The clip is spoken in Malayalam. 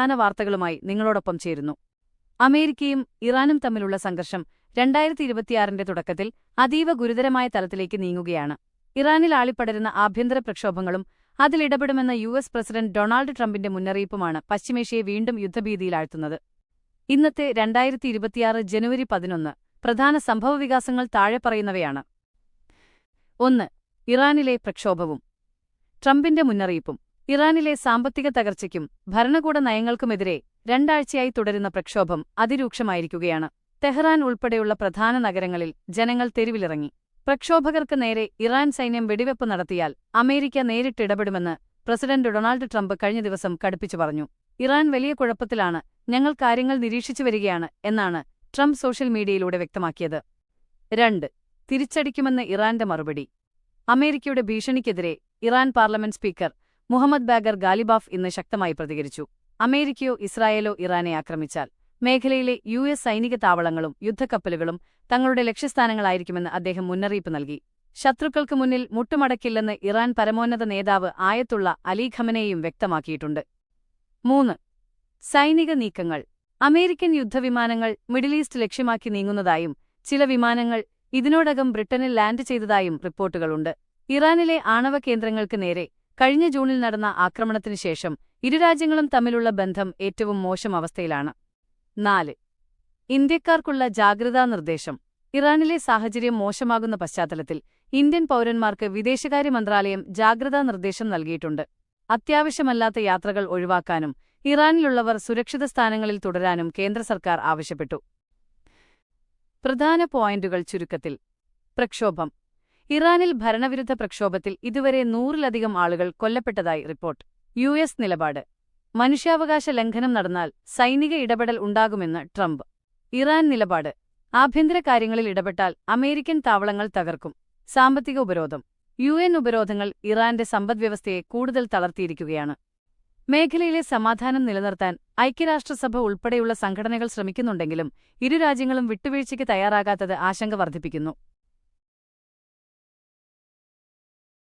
പ്രധാന വാർത്തകളുമായി നിങ്ങളോടൊപ്പം ചേരുന്നു. അമേരിക്കയും ഇറാനും തമ്മിലുള്ള സംഘർഷം 2026-ന്റെ തുടക്കത്തിൽ അതീവ ഗുരുതരമായ തലത്തിലേക്ക് നീങ്ങുകയാണ്. ഇറാനിൽ ആളിപ്പടരുന്ന ആഭ്യന്തര പ്രക്ഷോഭങ്ങളും അതിലിടപെടുമെന്ന യുഎസ് പ്രസിഡന്റ് ഡൊണാൾഡ് ട്രംപിന്റെ മുന്നറിയിപ്പുമാണ് പശ്ചിമേഷ്യയെ വീണ്ടും യുദ്ധഭീതിയിലാഴ്ത്തുന്നത്. ഇന്നത്തെ 2026 ജനുവരി 11 പ്രധാന സംഭവവികാസങ്ങൾ താഴെ പറയുന്നവയാണ്. 1. ഇറാനിലെ പ്രക്ഷോഭവും ട്രംപിന്റെ മുന്നറിയിപ്പും. ഇറാനിലെ സാമ്പത്തിക തകർച്ചയ്ക്കും ഭരണകൂട നയങ്ങൾക്കുമെതിരെ 2 ആഴ്ചയായി തുടരുന്ന പ്രക്ഷോഭം അതിരൂക്ഷമായിരിക്കുകയാണ്. തെഹ്റാൻ ഉൾപ്പെടെയുള്ള പ്രധാന നഗരങ്ങളിൽ ജനങ്ങൾ തെരുവിലിറങ്ങി. പ്രക്ഷോഭകർക്ക് നേരെ ഇറാൻ സൈന്യം വെടിവെപ്പ് നടത്തിയാൽ അമേരിക്ക നേരിട്ടിടപെടുമെന്ന് പ്രസിഡന്റ് ഡൊണാൾഡ് ട്രംപ് കഴിഞ്ഞ ദിവസം കടുപ്പിച്ചു പറഞ്ഞു. ഇറാൻ വലിയ കുഴപ്പത്തിലാണ്, ഞങ്ങൾ കാര്യങ്ങൾ നിരീക്ഷിച്ചു വരികയാണ് എന്നാണ് ട്രംപ് സോഷ്യൽ മീഡിയയിലൂടെ വ്യക്തമാക്കിയത്. 2. തിരിച്ചടിക്കുമെന്ന് ഇറാന്റെ മറുപടി. അമേരിക്കയുടെ ഭീഷണിക്കെതിരെ Iran parliament speaker Mohammad Bagher Ghalibaf ഇന്ന് ശക്തമായി പ്രതികരിച്ചു. അമേരിക്കയോ ഇസ്രായേലോ ഇറാനെ ആക്രമിച്ചാൽ മേഖലയിലെ യുഎസ് സൈനിക താവളങ്ങളും യുദ്ധക്കപ്പലുകളും തങ്ങളുടെ ലക്ഷ്യസ്ഥാനങ്ങളായിരിക്കുമെന്ന് അദ്ദേഹം മുന്നറിയിപ്പ് നൽകി. ശത്രുക്കൾക്ക് മുന്നിൽ മുട്ടുമടക്കില്ലെന്ന് ഇറാൻ പരമോന്നത നേതാവ് ആയത്തുള്ള അലി ഖമനേയും വ്യക്തമാക്കിയിട്ടുണ്ട്. 3. സൈനിക നീക്കങ്ങൾ. അമേരിക്കൻ യുദ്ധവിമാനങ്ങൾ മിഡിൽ ഈസ്റ്റ് ലക്ഷ്യമാക്കി നീങ്ങുന്നതായും ചില വിമാനങ്ങൾ ഇതിനോടകം ബ്രിട്ടനിൽ ലാൻഡ് ചെയ്തതായും റിപ്പോർട്ടുകളുണ്ട്. ഇറാനിലെ ആണവ കേന്ദ്രങ്ങൾക്ക് നേരെ കഴിഞ്ഞ ജൂണിൽ നടന്ന ആക്രമണത്തിനു ശേഷം ഇരു രാജ്യങ്ങളും തമ്മിലുള്ള ബന്ധം ഏറ്റവും മോശം അവസ്ഥയിലാണ്. 4. ഇന്ത്യക്കാർക്കുള്ള ജാഗ്രതാ നിർദ്ദേശം. ഇറാനിലെ സാഹചര്യം മോശമാകുന്ന പശ്ചാത്തലത്തിൽ ഇന്ത്യൻ പൗരന്മാർക്ക് വിദേശകാര്യ മന്ത്രാലയം ജാഗ്രതാ നിർദ്ദേശം നൽകിയിട്ടുണ്ട്. അത്യാവശ്യമല്ലാത്ത യാത്രകൾ ഒഴിവാക്കാനും ഇറാനിലുള്ളവർ സുരക്ഷിത സ്ഥാനങ്ങളിൽ തുടരാനും കേന്ദ്ര സർക്കാർ ആവശ്യപ്പെട്ടു. പ്രധാന പോയിന്റുകൾ ചുരുക്കത്തിൽ. പ്രക്ഷോഭം. ഇറാനിൽ ഭരണവിരുദ്ധ പ്രക്ഷോഭത്തിൽ ഇതുവരെ 100-ലധികം ആളുകൾ കൊല്ലപ്പെട്ടതായി റിപ്പോർട്ട്. യുഎസ് നിലപാട്. മനുഷ്യാവകാശ ലംഘനം നടന്നാൽ സൈനിക ഇടപെടൽ ഉണ്ടാകുമെന്ന് ട്രംപ്. ഇറാൻ നിലപാട്. ആഭ്യന്തര കാര്യങ്ങളിൽ ഇടപെട്ടാൽ അമേരിക്കൻ താവളങ്ങൾ തകർക്കും. സാമ്പത്തിക ഉപരോധം. യുഎൻ ഉപരോധങ്ങൾ ഇറാന്റെ സമ്പദ്വ്യവസ്ഥയെ കൂടുതൽ തളർത്തിയിരിക്കുകയാണ്. മേഖലയിലെ സമാധാനം നിലനിർത്താൻ ഐക്യരാഷ്ട്രസഭ ഉൾപ്പെടെയുള്ള സംഘടനകൾ ശ്രമിക്കുന്നുണ്ടെങ്കിലും ഇരു രാജ്യങ്ങളും വിട്ടുവീഴ്ചയ്ക്ക് തയ്യാറാകാത്തത് ആശങ്ക വർദ്ധിപ്പിക്കുന്നു.